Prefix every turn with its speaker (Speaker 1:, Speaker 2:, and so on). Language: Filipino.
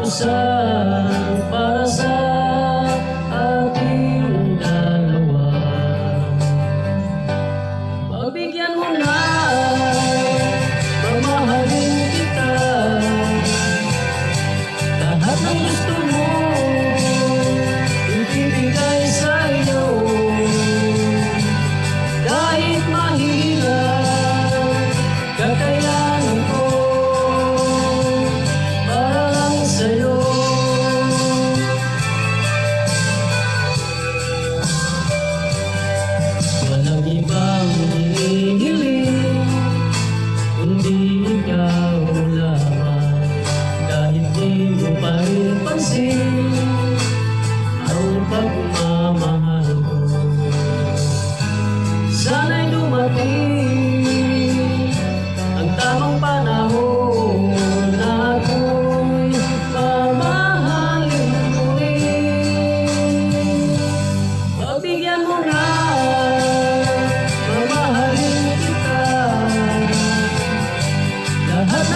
Speaker 1: parusa para sa ating dalawa. Pagbigyan mo na, mamahalin kita. Lahat ng gusto mo, ibibigay sa'yo. Kahit mahirap, kakayanan ko para lang sa'yo. Walang ibang hinihiling kundi ikaw lamang. Kahit di mo pa rin pansin ang pagmamahal ko. Sana'y dumating ang tamang panahon na ako'y mamahalin muli. Pagbigyan mo na, mamahalin kita. Lahat